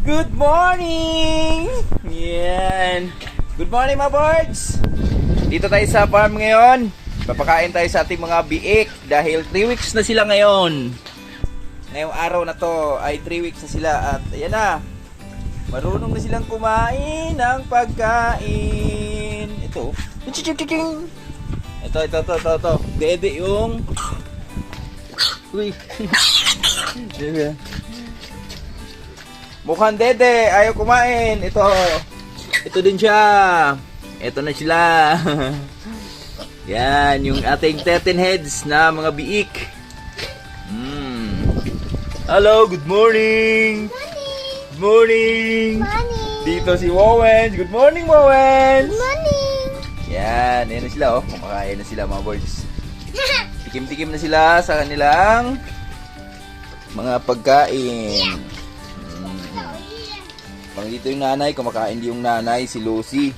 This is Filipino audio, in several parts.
Good morning! Yan. Good morning mga birds! Dito tayo sa farm ngayon. Papakain tayo sa ating mga biik dahil 3 weeks na sila ngayon. Ngayong araw na to ay 3 weeks na sila at ayan na. Marunong na silang kumain ng pagkain. Ito. Ito. Dede yung... Uy. Mukhang dede, ayaw kumain. Ito din siya. Ito na sila. Yan, yung ating 13 heads na mga biik. Hello, good morning. Good morning. Dito si Wowens. Good morning, Wowens. Good morning. Yan, yan na sila oh. Kumakain na sila mga birds. Tikim-tikim na sila sa kanilang mga pagkain. Pang dito yung nanay, kumakain din yung nanay, si Lucy.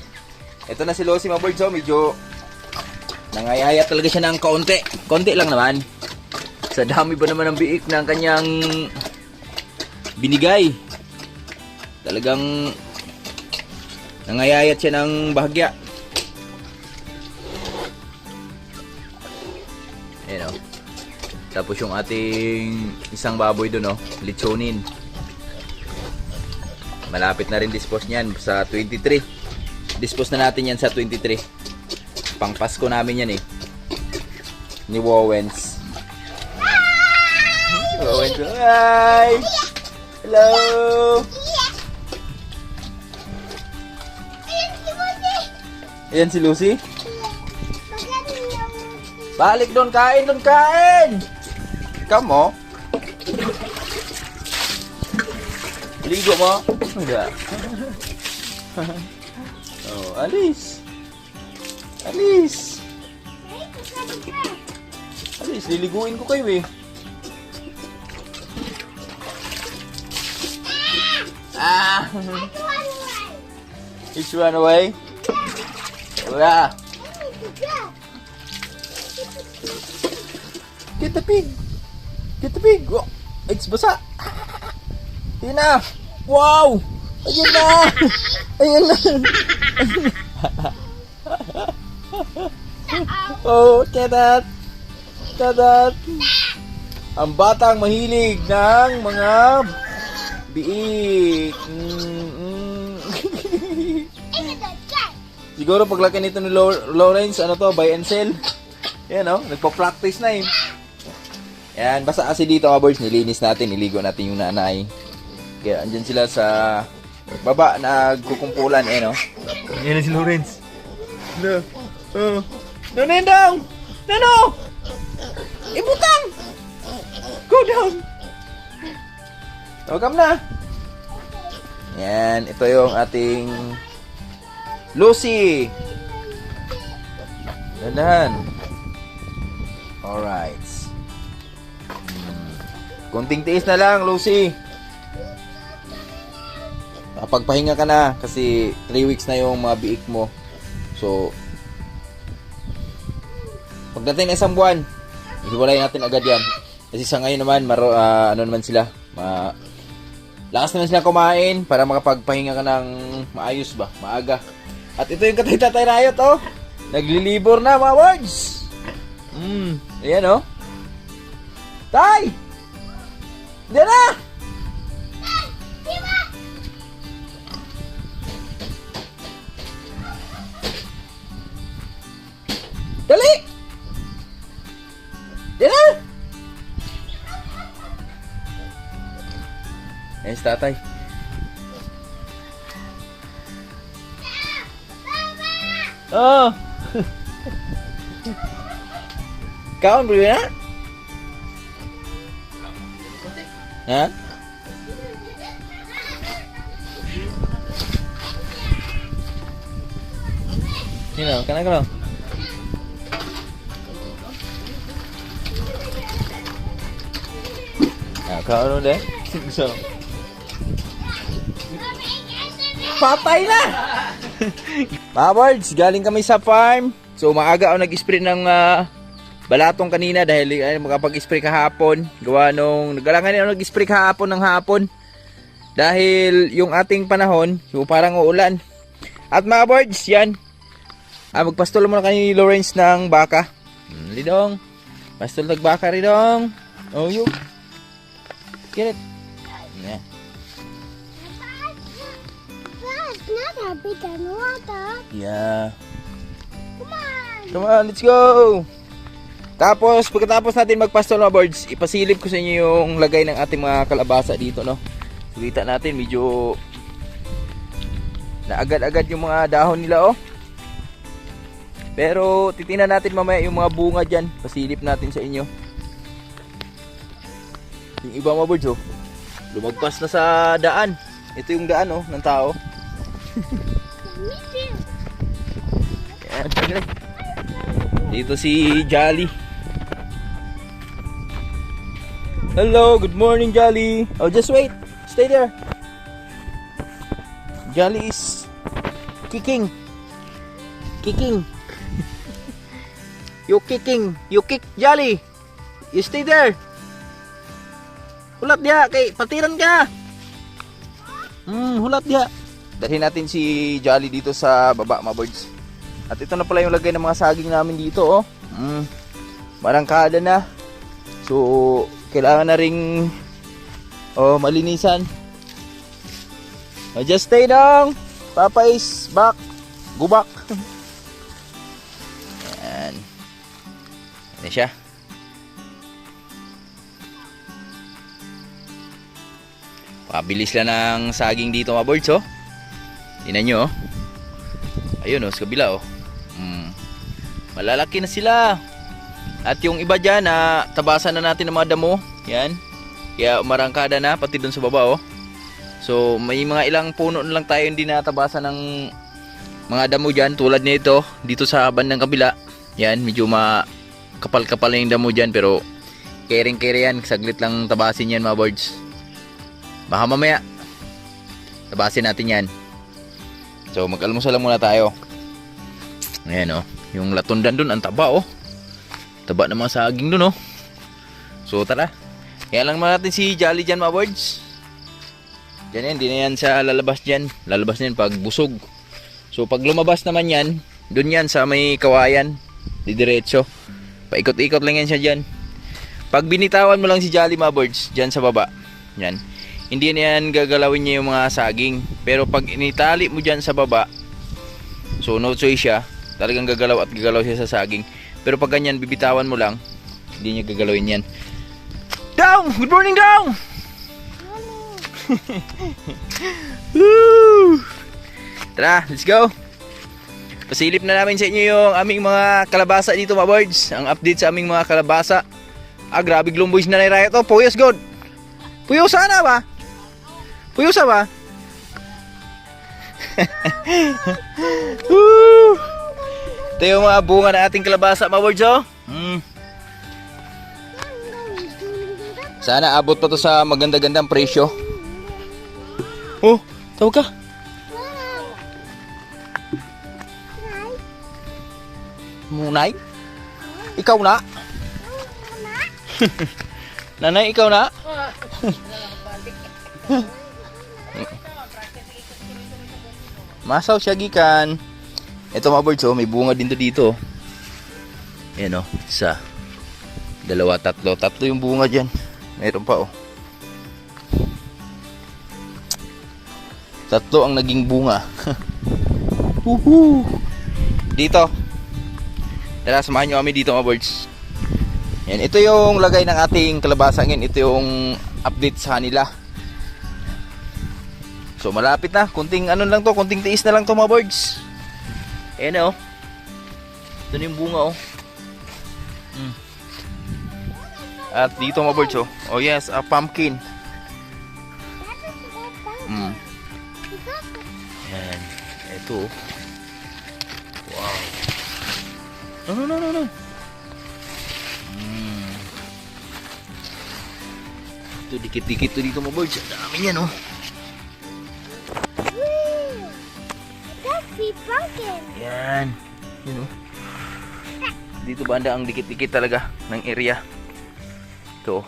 Ito na si Lucy mga birds, oh, medyo nangayaya talaga siya ng kaunti. Kaunti lang naman. Sa dami ba naman ng biik ng kanyang binigay. Talagang nangayayat siya ng bahagya. Ayan o. Tapos yung ating isang baboy dun o, litsonin. Malapit na rin dispose niyan sa 23. Dispose na natin yan sa 23. Pang Pasko namin yan eh. Ni Wowens. Wowens, hi! Hello! Ayan si Lucy. Balik doon, kain! Come on. Ligo mo? Enggak. Oh, Alis. Alis, liliguin ko kayo eh. Which one away? Wala. Get the pig. Oh, it's basa. Yan na. Wow! Ayan na. Oh, kadat. Ang batang mahilig ng mga biik. Siguro paglaki nito ni Lawrence, ano to, buy and sell. Yan o, nagpa-practice na eh. Yan, basta kasi dito mga boys, nilinis natin, niligo natin yung nanay. Kaya andyan sila sa baba, nagkukumpulan eh no. Yan na si Lawrence. No, Nendang! No! Ibutang! Go down! Welcome na! Yan, ito yung ating Lucy! Dandahan! Alright. Kunting tiis na lang, Lucy! Pagpahinga ka na kasi 3 weeks na yung mga biik mo. So, pagdating na isang buwan, hiwalay natin agad yan. Kasi sa ngayon naman, ano naman sila, lakas naman sila kumain para makapagpahinga ka ng maayos ba, maaga. At ito yung Tatay Rayot, oh. Naglilibor na, mga words. Ayan, oh. Tay! Diyan na! Dali! Diyan na! Ayan si tatay. Oh! Kaon bro na? Ha? Sino? Kana? Kaon deh. So. Patay na! Mga birds, galing kami sa farm. So maaga ako nag-spray ng balatong kanina dahil makapag-spray kahapon. Gawa nung nagalangan ako nag-spray kahapon ng hapon. Dahil yung ating panahon, so parang uulan. At mga birds, yan. Magpastol muna kay Lawrence ng baka. Lidong. Pastol ng baka, Lidong. Oh, you. Get it. Yeah. That's not a big water. Yeah. Come on. Come on, let's go! Tapos, pagkatapos natin magpastol mga birds, ipasilip ko sa inyo yung lagay ng ating mga kalabasa dito, no? Sulita natin, medyo naagad-agad yung mga dahon nila, oh. Pero, titingnan natin mamaya yung mga bunga dyan. Pasilip natin sa inyo. Yung iba mga birds, oh. Lumagpas na sa daan. Ito yung daan, oh, ng tao. Yan, tagay. Dito si Jolly. Hello, good morning, Jolly. Oh, just wait. Stay there. Jolly is kicking. Kicking. You kicking. You kick, Jolly. You stay there. Hulat dia, kay patiran ka. Hulat dia. Dalhin natin si Jolly dito sa baba, mga birds. At ito na pala yung lagay ng mga saging namin dito, oh. Marangkada na. So, kailangan na ring malinisan. Just stay down. Papa is back. Go back. Yan. Yan siya. Pabilis lang ng saging dito mga birds, oh. Tingnan nyo, oh. Ayun, oh, sa kabila, oh. Malalaki na sila. At yung iba dyan, tabasan na natin ng mga damo. Yan. Kaya umarangkada na, pati dun sa baba, oh. So, may mga ilang puno na lang tayo hindi natabasan ng mga damo dyan. Tulad nito, dito sa bandang kabila. Yan, medyo kapal-kapal na yung damo dyan. Pero, kering-kere yan. Saglit lang tabasin yan, mga birds. Baka mamaya, tabasin natin yan. So, mag-almusal lang muna tayo. Ayan, oh. Yung latundan dun, ang taba, oh. Taba ng mga saging dun, oh. So, tara. Kaya lang natin si Jolly dyan, mga birds. Diyan yan, di na yan sa lalabas dyan. Lalabas na yan pag busog. So, pag lumabas naman yan, dun yan sa may kawayan. Didiretso. Paikot-ikot lang yan siya dyan. Pag binitawan mo lang si Jolly, mga birds, dyan sa baba. Yan. Hindi na yan gagalawin niya yung mga saging. Pero pag initali mo dyan sa baba, so no choice siya, talagang gagalaw at gagalaw siya sa saging. Pero pag ganyan, bibitawan mo lang, hindi niya gagalawin yan. Down! Good morning, Down! Woo! Tara, let's go! Pasilip na namin sa inyo yung aming mga kalabasa dito, mga birds. Ang update sa aming mga kalabasa. Grabe glumboys na nairaya to. Puyos, God! Puyosa na ba? Puyosa ba? Woo! Ito yung mga bunga na ating kalabasa, mga birds, oh. Sana abot pa to sa maganda-gandang presyo. Oh, tawag ka. Munay? Ikaw na? Nanay, ikaw na? Masaw siya gikan. Ito mga birds, oh, may bunga din to dito. Ayan, oh, isa, dalawa, tatlo yung bunga dyan. Meron pa, oh. Tatlo ang naging bunga. Dito. Tara, samahan nyo kami dito, mga birds. Yan, ito yung lagay ng ating kalabasa ngayon. Ito yung update sa kanila. So malapit na, kunting ano lang to, kunting tiis na lang to, mga birds. Ayan, oh. Ito na yung bunga, oh. At dito, mga birds, oh. Oh yes, a pumpkin. Ayan, ito, oh. Wow. No. Ito, dikit-dikit to dito, mga birds. Ang dami yan, oh. Pumpkin. Yan. Yun, oh. Dito banda ang dikit-dikit talaga ng area. Ito.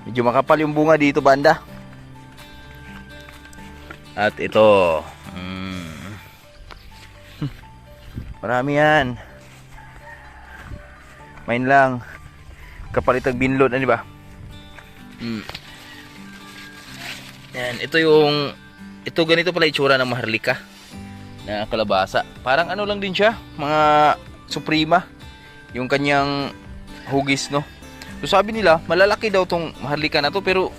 Medyo makapal yung bunga dito banda. At ito. Marami yan. Main lang. Kapalitag binlod, ano ba? Yan, ito ganito pala itsura ng maharlika na kalabasa. Parang ano lang din siya, mga Suprema, yung kanyang hugis, no? So sabi nila, malalaki daw tong maharlika na to, pero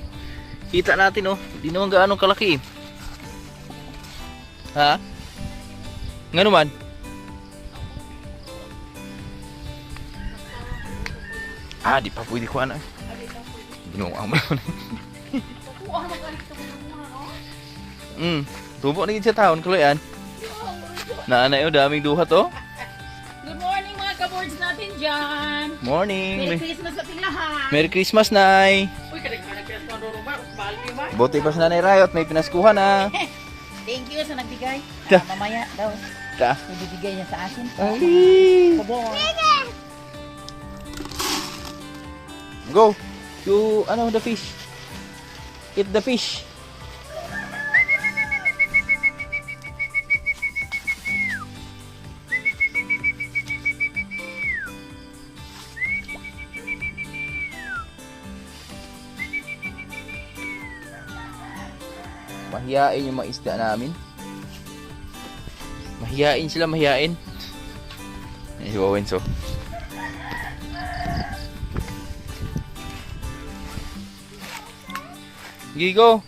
kita natin, oh, di naman gaano kalaki. Ha? Nga naman? Di pa pwede ko ano. Ginuha mo yun. Tubo na yun sa taon, kaloyan. Naanay, oh, daming duha to. Good morning mga ka-boards natin dyan. Morning. Merry Christmas sa ating lahat. Merry Christmas, Nay. Uy, kadagdagan mo ang Roma. Mahal niyo ba? Buti pa sa Nanay Riot, may pinaskuhan na. Thank you sa nagbigay. Mamaya daw. Ta. Ibibigay niya sa akin. Ay. Kabor. Go to the fish. Eat the fish. Mahiyain yung mga isda namin. Mahiyain sila, mahiyain. Ay, si Wawenso. Gigo.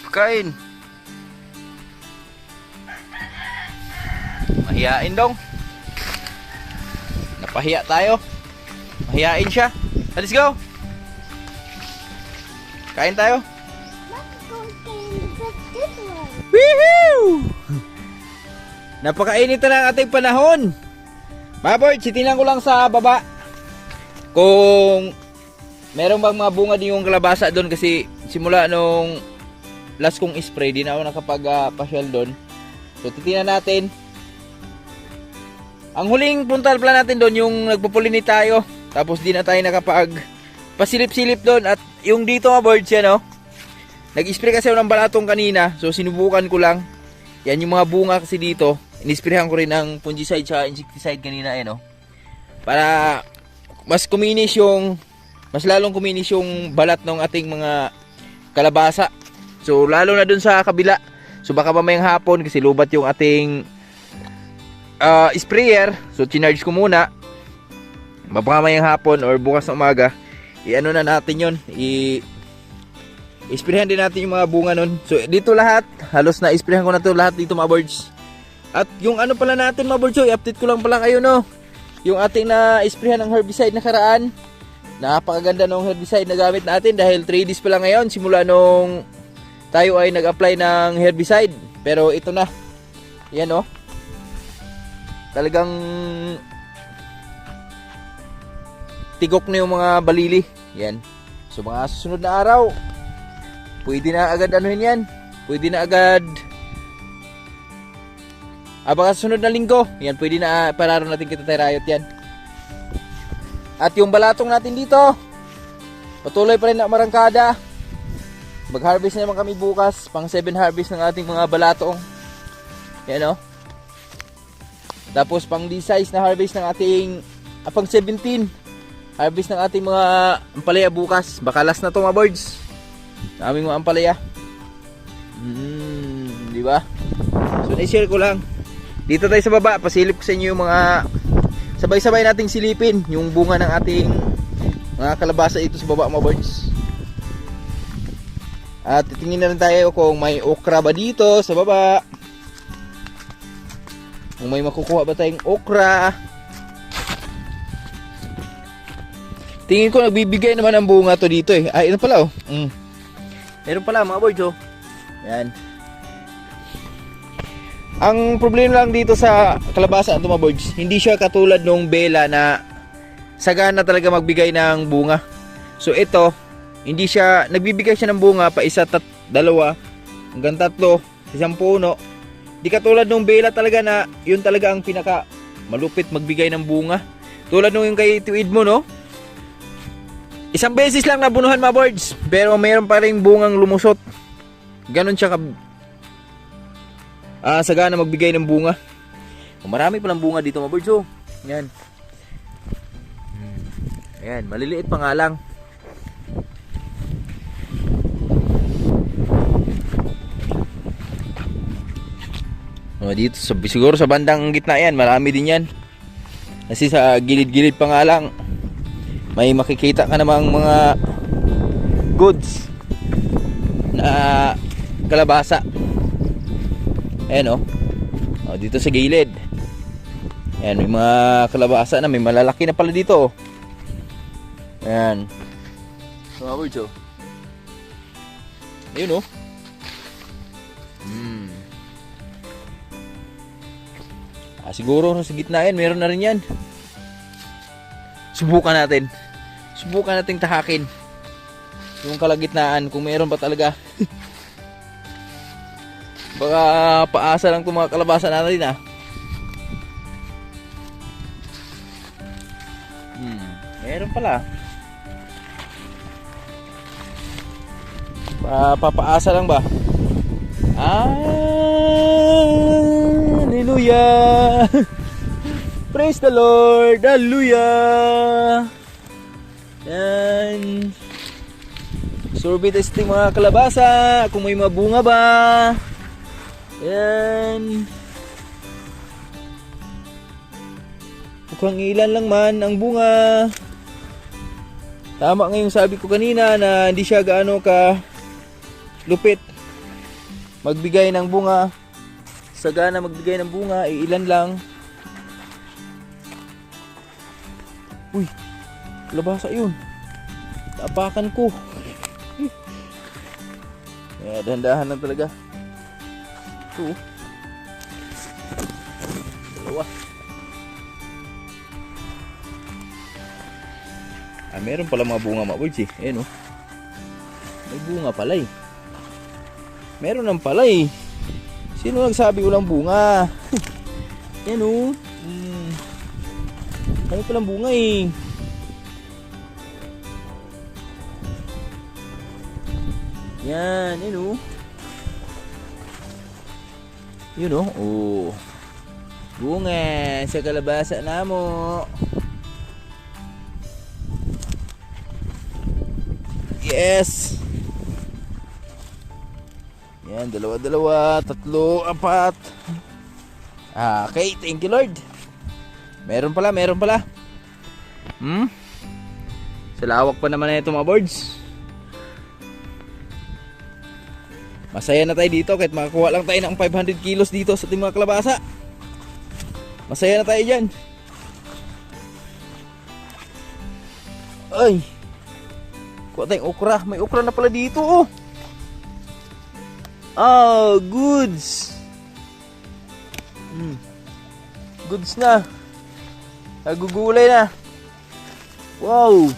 Pagkain. Mahiyain dong. Napahiya tayo. Mahiyain siya. Let's go. Kain tayo. Let's go game this one. Woohoo! Napakainit na ng ating panahon. Mga board, sitinan ko lang sa baba kung meron bang mga bunga din yung kalabasa doon, kasi simula nung last kong spray, di na ako nakapag-pasyal doon. So titingnan natin. Ang huling puntal pala natin doon, yung nagpupulinit tayo. Tapos di na tayo nakapag-pasilip-silip doon. At yung dito mga birds yan, oh. Nag-spray kasi ako ng balatong kanina. So sinubukan ko lang. Yan yung mga bunga kasi dito. Inisprayhan ko rin ng fungicide sa insecticide kanina, oh. Para mas lalong kuminis yung balat ng ating mga kalabasa. So lalo na dun sa kabila. So baka mamayang hapon, kasi lubat yung ating sprayer. So chinarge ko muna. Baka mamayang hapon or bukas na umaga, i-ano na natin yun, i-sprayhan din natin yung mga bunga nun. So dito lahat, halos na isprayhan ko na to lahat dito mga birds. At yung ano pala natin mga birds, i-update ko lang pala kayo, no. Yung ating na isprayhan ng herbicide nakaraan, napakaganda ng herbicide na gamit natin dahil 3 days pa lang ngayon simula nung tayo ay nag-apply ng herbicide. Pero ito na. Yan, oh. Talagang tigok na yung mga balili. Yan. So mga susunod na araw, pwede na agad anuhin yan. Pwede na agad baka susunod na linggo, yan, pwede na pararo natin kita tayo riot yan. At yung balatong natin dito, patuloy pa rin na marangkada. Mag-harvest na naman kami bukas, pang 7 harvest ng ating mga balatong. Yan, oh. Tapos pang D-size na harvest ng ating pang 17 harvest ng ating mga ampalaya bukas. Baka last na to mga birds, aming mga ampalaya. Di ba? So na-share ko lang. Dito tayo sa baba, pasilip ko sa inyo yung mga sabay-sabay nating silipin yung bunga ng ating mga kalabasa ito sa baba mga birds. At titingin na rin tayo kung may okra ba dito sa baba, kung may makukuha ba tayong okra. Tingin ko nagbibigay naman ang bunga to dito, eh. Ay, ito pala, oh. Meron pala mga birds, oh. Yan. Ang problema lang dito sa kalabasa ito mga birds, hindi siya katulad nung bela na sagana talaga magbigay ng bunga. So ito, hindi siya nagbibigay siya ng bunga pa isa, dalawa, hanggang 3 sa isang puno. Di katulad nung bela talaga na yun talaga ang pinaka malupit magbigay ng bunga. Tulad nung yung kay tuwid mo, no? Isang beses lang nabunuhan mga birds, pero mayroon pa rin bungang lumusot. ganon siya sagana magbigay ng bunga. Marami palang bunga dito mga birds. Oh. Yan. Ayan, maliliit pa nga lang. Dito siguro sa bandang gitna yan, marami din yan. Kasi sa gilid-gilid pa nga lang, may makikita ka namang mga goods na kalabasa. Ayan dito sa gilid. Ayan, may mga kalabasa na, may malalaki na pala dito. Ayan. Mga birds. Ayun siguro sa gitna yan, meron na rin yan. Subukan natin tahakin yung kalagitnaan kung meron pa talaga. Baka paasa lang itong mga kalabasa natin meron pala. Papaasa lang ba? Hallelujah! Praise the Lord! Hallelujah! Yan. Survey testing mga kalabasa. Kung may mga bunga ba. Yan. Mukhang ilan lang man ang bunga. Tama nga yung sabi ko kanina na hindi siya gaano ka lupit magbigay ng bunga. Sagana magbigay ng bunga, ilan lang. Uy, kalabasa yun. Tapakan ko. Dahan-dahan lang talaga. Ito. Dalawa. Meron pala mga bunga mga birds Ayan may bunga pala meron nang pala Sino nagsabi walang bunga? Yan May palang bunga Yan, yun Yun bunga sa kalabasa namo. Yes. Yan, dalawa, tatlo, apat. Okay, thank you Lord. Meron pala. Sa lawak pa naman na ito mga birds. Masaya na tayo dito kahit makakuha lang tayo ng 500 kilos dito sa ating mga kalabasa. Masaya na tayo dyan. Ay, kuha tayong okra. May okra na pala dito goods. Goods na. Nagugulay na. Wow.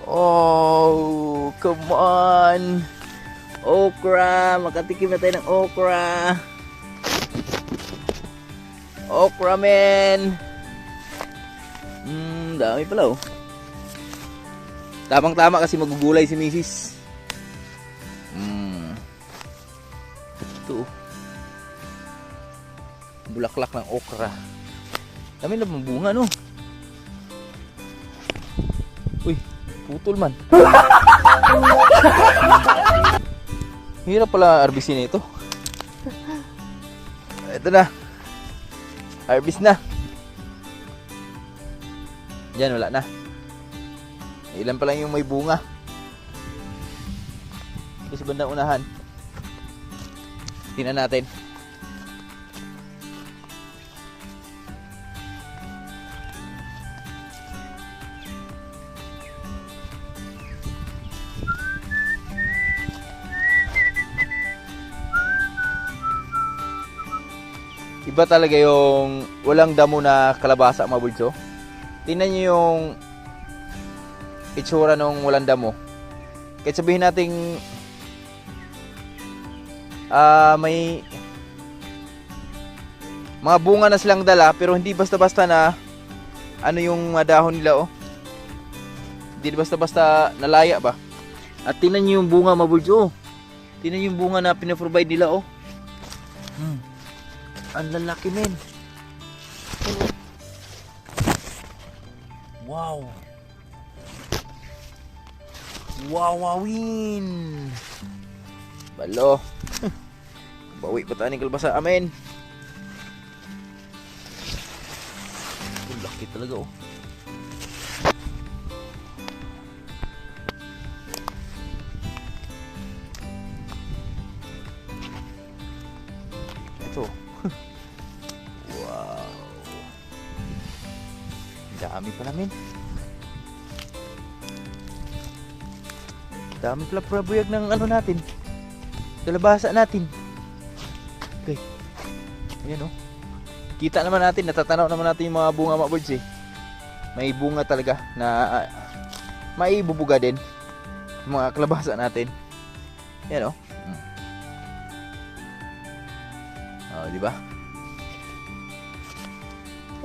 Oh, come on. Okra, makatikim na tayo ng okra. Okra man. Dami pala Tamang-tama kasi magugulay si Mrs. Ito. Bulaklak ng okra. Dami na bunga Uy, putol man. Hirap pala harvestin ito. Ito na. Harvest na. Diyan wala na. Ilan pa lang yung may bunga. Ito sa bandang unahan. Tingnan natin. Iba talaga yung walang damo na kalabasa mga bulso. Tingnan nyo yung itsura nung walang damo. Kahit sabihin nating may mga bunga na silang dala pero hindi basta-basta na ano yung dahon nila Hindi basta-basta nalaya ba? At tingnan niyo yung bunga, mga birds, oh. Tingnan niyo yung bunga na pinaprovide nila, oh. Ang lalaki, men. Wow. Wawawin. Balo. Bawi pa tayo ng kalbasa, amen. Ang laki talaga, oh. Ito. Wow. Dami pa namin. Dami pala prabuyag ng ano natin. Kalabasa natin. Okay. Ayan, oh. Kita naman natin, natatanaw naman natin yung mga bunga, mga birds, eh. May bunga talaga na may bubuga din. Yung mga kalabasa natin. Ayan, oh. Oh, di ba?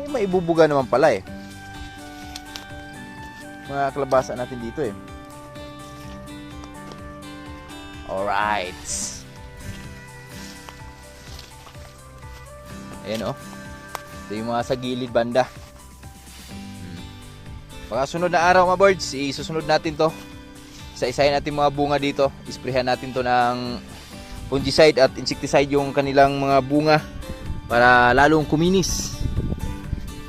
Eh, may bubuga naman pala, eh. Mga kalabasa natin dito, eh. Alright. Ayan, oh. Ito yung mga sa gilid banda. Pagkasunod na araw, mga birds, isusunod natin to. Isa-isahin natin mga bunga dito. Isprehan natin to ng fungicide at insecticide yung kanilang mga bunga para lalong kuminis.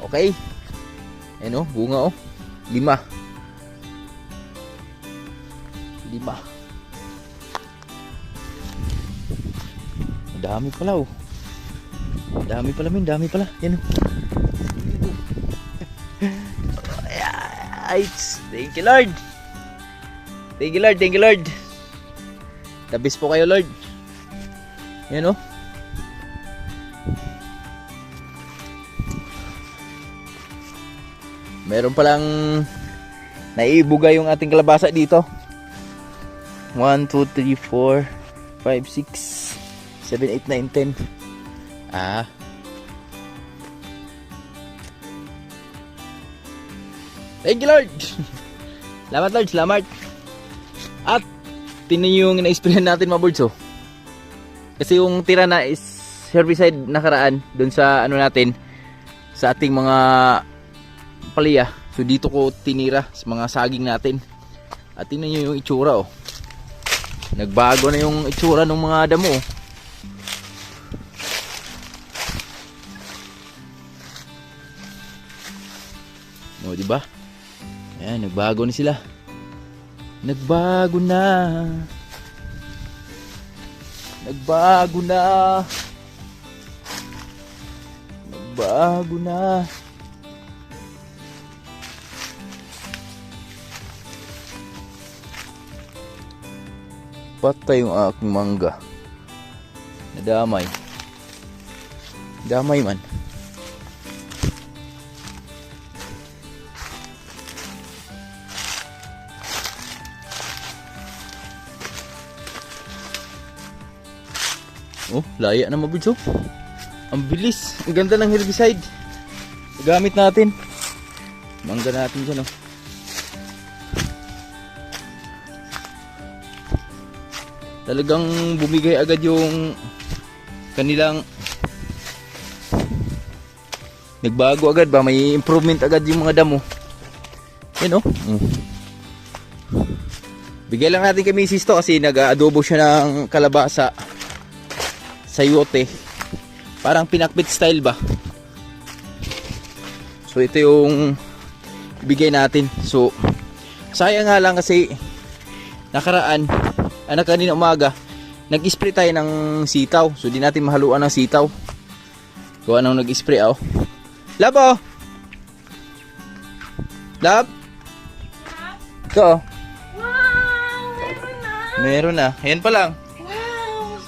Okay? Ayan, oh, bunga, oh. 5. 5. Dami pala, oh. Dami pala, min. Dami pala. Yan, oh. Thank you, Lord. Thank you, Lord. Thank you, Lord. Tabis po kayo, Lord. Yan, oh. Meron palang naibuga yung ating kalabasa dito. 1, 2, 3, 4, 5, 6, 7, 8, 9, 10. Ah. Thank you, Lord. Salamat, Lord. Salamat. At tingnan yung na-sprayan natin, mga birds, oh. Kasi yung tira na is herbicide nakaraan dun sa ano natin, sa ating mga palya. So dito ko tinira sa mga saging natin. At tingnan nyo yung itsura, oh. Nagbago na yung itsura ng mga damo, oh. O, diba? Ayan, nagbago na sila. Nagbago na. Nagbago na. Nagbago na. Patay yung aking mangga. Nadamay. Damay man. Oh, laya na, mga birds, oh. Ang bilis. Ang ganda ng herbicide. Gamit natin. Mangga natin dyan, oh. Talagang bumigay agad yung kanilang nagbago agad ba? May improvement agad yung mga damo. Yan, oh. Bigay lang natin kay Mrs. to kasi nag-adobo siya ng kalabasa. Sayote. Parang pinakbit style ba? So ito yung bigay natin. So sayang nga lang kasi nakaraan, kanina umaga, nag-spray tayo ng sitaw. So di natin mahaluan ng sitaw. Kung anong nag-spray, oh. Lab, oh. Lab. Ito, oh. Wow! Meron na! Meron na. Ayan pa lang. Wow!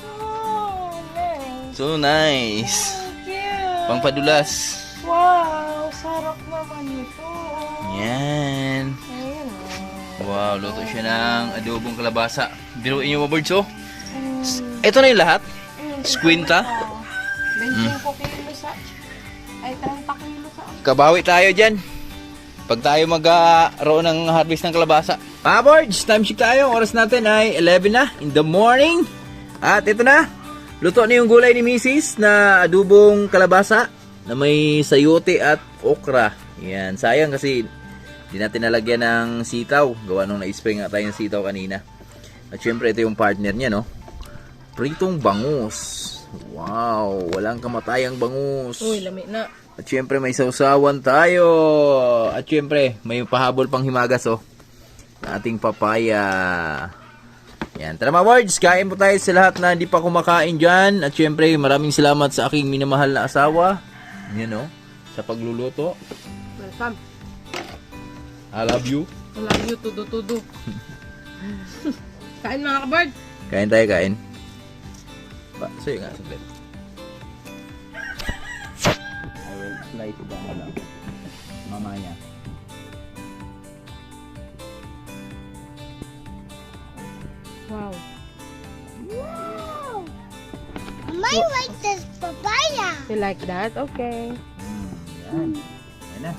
So So nice! nice. Thank you! Pangpadulas. Wow! Sarap naman ito! Yan. Ayun, oh. Wow, luto siya ng adobong kalabasa. Biruin nyo, mga birds, oh. Ito na yung lahat. Squinta. 25 kilo sa... Ay, 30 kilo sa... Kabawi tayo dyan. pag tayo mag-roon ng harvest ng kalabasa. Mga boards, time check tayo. Ang oras natin ay 11 na in the morning. At ito na, luto na yung gulay ni Mrs. na adubong kalabasa na may sayote at okra. Yan, sayang kasi hindi natin nalagyan ng sitaw. Gawa nung na-spray nga tayo ng sitaw kanina. At syempre ito yung partner niya, no? Pritong bangus. Wow, walang kamatayang bangus. Uy, lami na. At syempre may sausawan tayo. At syempre may pahabol pang himagas oh. Na ating papaya. Yan, tara mga boards, kain po tayo sa lahat na hindi pa kumakain dyan. At syempre maraming salamat sa aking minamahal na asawa. Yan oh, sa pagluluto. Welcome. I love you. I love you, tudo. Kain mga kabard. Kain tayo, kain. Sige nga, saglit. I will slice it down lang. Mamaya. Wow. I like this papaya. You like that? Okay. Yan. Kain na.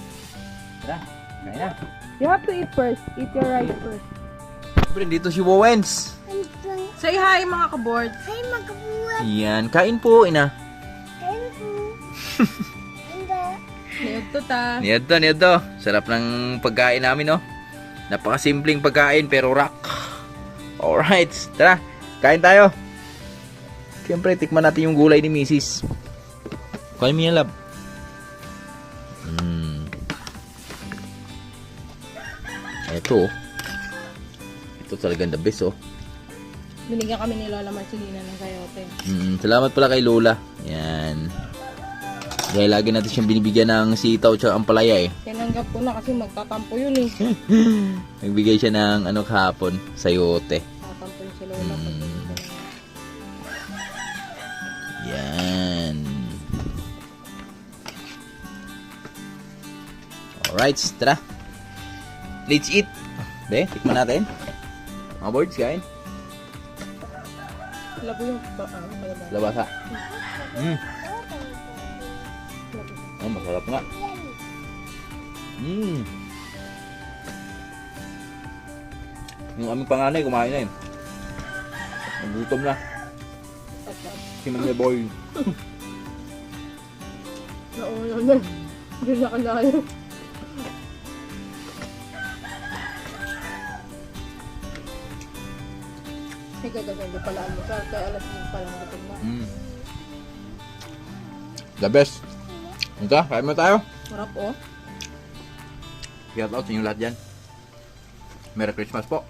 Tara, kain na. You have to eat first. Eat your rice first. Siyempre, dito si Wowens. Say hi mga kabord. Hey, magkabuhat. Yan, kain po, ina. Kain po. Niyadto ta. Niyadto. Sarap ng pagkain namin, no? Napakasimpleng pagkain, pero rock. Alright, tara. Kain tayo. Siyempre, tikman natin yung gulay ni Mrs. Kain mo yan, lab. Ito, oh. Ito talagang the best, oh. Binigyan kami ni Lola Marcelina ng kayote. Salamat pala kay Lola. Yan. Dahil lagi natin siyang binibigyan ng sitaw at ampalaya eh. Tinanggap ko na kasi magtatampo yun eh. Nagbigay siya ng ano kahapon, sayote. Tatampo yun si Lola. Yan. Alright, tara. Let's eat. De, tikman natin. Mga boards, kain. Labo yung kalabasa. Labasa. Oh, masarap nga. Yung aming panganay, kumain na yun. Nagutom na. Si Mangya Boy. Nauna na. Hindi na kalayo. Ay, gagaganda pala mo. Kaya alas 5 pa lang gutom na. The best. Ito, kain mo tayo. Sarap oh. Shout out sa inyo lahat dyan. Merry Christmas po.